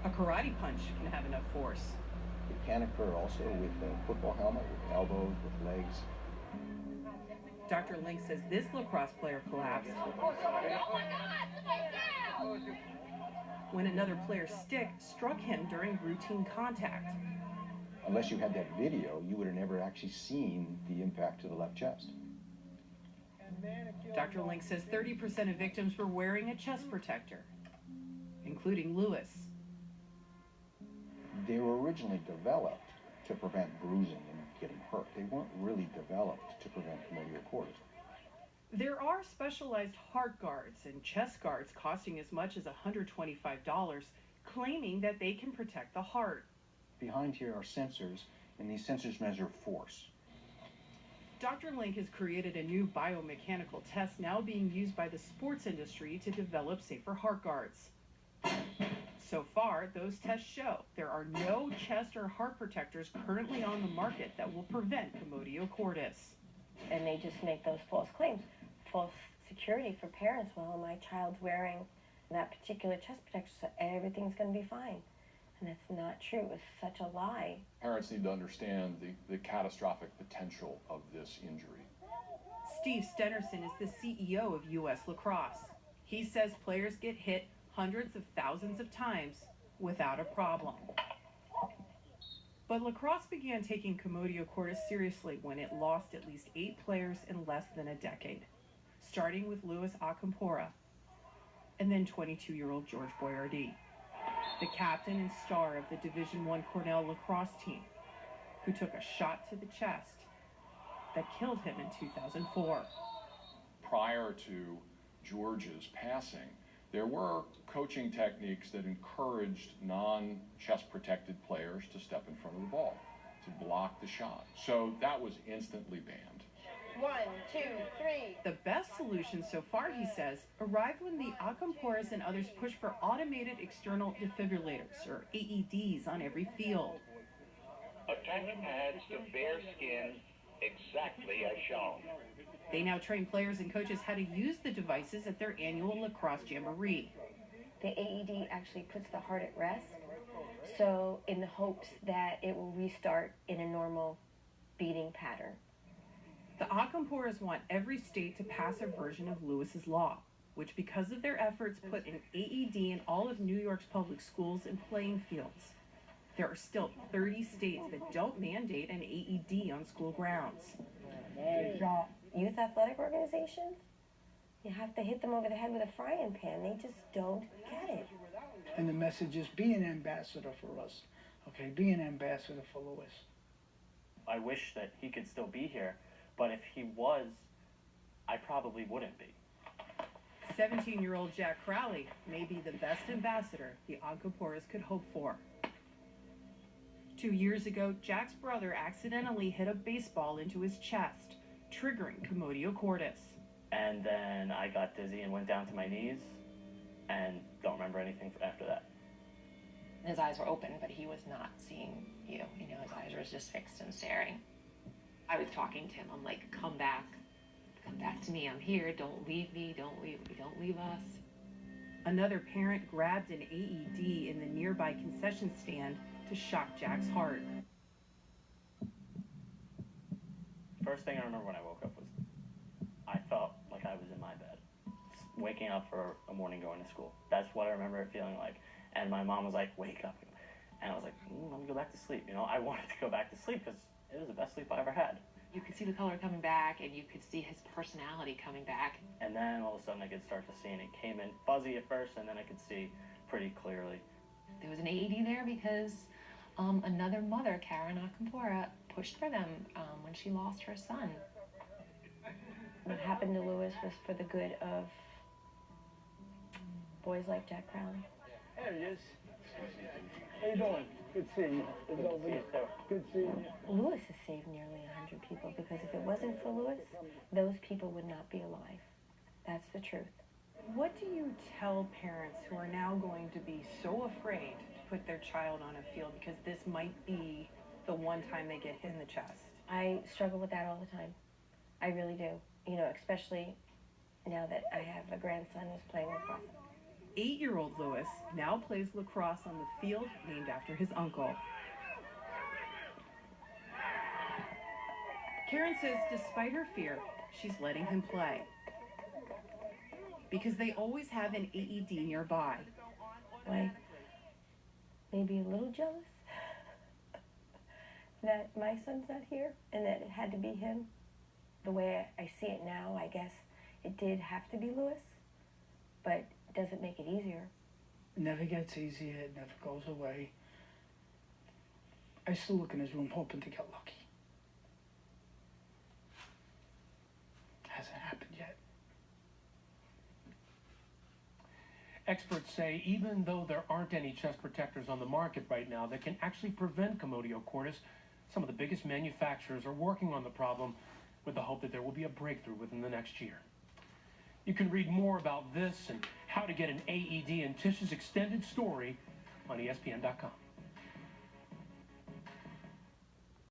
A karate punch can have enough force. It can occur also with a football helmet, with elbows, with legs. Dr. Link says this lacrosse player collapsed when another player's stick struck him during routine contact. Unless you had that video, you would have never actually seen the impact to the left chest. Dr. Link says 30% of victims were wearing a chest protector, including Lewis. They were originally developed to prevent bruising and getting hurt. They weren't really developed to prevent Commotio Cordis. There are specialized heart guards and chest guards costing as much as $125, claiming that they can protect the heart. Behind here are sensors, and these sensors measure force. Dr. Link has created a new biomechanical test now being used by the sports industry to develop safer heart guards. So far, those tests show there are no chest or heart protectors currently on the market that will prevent Commotio Cordis. And they just make those false claims, false security for parents. Well, my child's wearing that particular chest protector, so everything's going to be fine. And that's not true. It's such a lie. Parents need to understand the catastrophic potential of this injury. Steve Stenerson is the CEO of U.S. Lacrosse. He says players get hit hundreds of thousands of times without a problem. But lacrosse began taking Commotio Cordis seriously when it lost at least 8 players in less than a decade, starting with Louis Acampora and then 22-year-old George Boyardee, the captain and star of the Division I Cornell lacrosse team, who took a shot to the chest that killed him in 2004. Prior to George's passing, there were coaching techniques that encouraged non-chest protected players to step in front of the ball, to block the shot. So that was instantly banned. 1, 2, 3. The best solution so far, he says, arrived when the Acamporas and others pushed for automated external defibrillators, or AEDs, on every field. Attach pads to bare skin exactly as shown. They now train players and coaches how to use the devices at their annual lacrosse jamboree. The AED actually puts the heart at rest, so in the hopes that it will restart in a normal beating pattern. The Acamporas want every state to pass a version of Lewis's law, which, because of their efforts, put an AED in all of New York's public schools and playing fields. There are still 30 states that don't mandate an AED on school grounds. Youth athletic organizations, you have to hit them over the head with a frying pan. They just don't get it. And the message is be an ambassador for us, okay? Be an ambassador for Lewis. I wish that he could still be here, but if he was, I probably wouldn't be. 17-year-old Jack Crowley may be the best ambassador the Acamporas could hope for. 2 years ago, Jack's brother accidentally hit a baseball into his chest, triggering Commotio Cordis. And then I got dizzy and went down to my knees and don't remember anything after that. His eyes were open, but he was not seeing you. You know, his eyes were just fixed and staring. I was talking to him. I'm like, come back to me. I'm here. Don't leave me. Don't leave us. Another parent grabbed an AED in the nearby concession stand to shock Jack's heart. First thing I remember when I woke up was I felt like I was in my bed, waking up for a morning going to school. That's what I remember it feeling like. And my mom was like, wake up. And I was like, let me go back to sleep. You know, I wanted to go back to sleep because it was the best sleep I ever had. You could see the color coming back, and you could see his personality coming back. And then all of a sudden I could start to see, and it came in fuzzy at first, and then I could see pretty clearly. There was an AED there because another mother, Karen Acampora, pushed for them when she lost her son. What happened to Lewis was for the good of boys like Jack Crowley. There he is. How you doing? Good seeing you. Good seeing you. Lewis has saved nearly 100 people because if it wasn't for Lewis, those people would not be alive. That's the truth. What do you tell parents who are now going to be so afraid to put their child on a field because this might be the one time they get hit in the chest? I struggle with that all the time. I really do. You know, especially now that I have a grandson who's playing lacrosse. 8-year-old Lewis now plays lacrosse on the field named after his uncle. Karen says despite her fear, she's letting him play because they always have an AED nearby. Like, maybe a little jealous that my son's not here and that it had to be him. The way I see it now, I guess it did have to be Lewis, but it doesn't make it easier. It never gets easier, it never goes away. I still look in his room hoping to get lucky. Hasn't happened yet. Experts say even though there aren't any chest protectors on the market right now that can actually prevent Commotio Cordis, some of the biggest manufacturers are working on the problem with the hope that there will be a breakthrough within the next year. You can read more about this and how to get an AED in Tish's extended story on ESPN.com.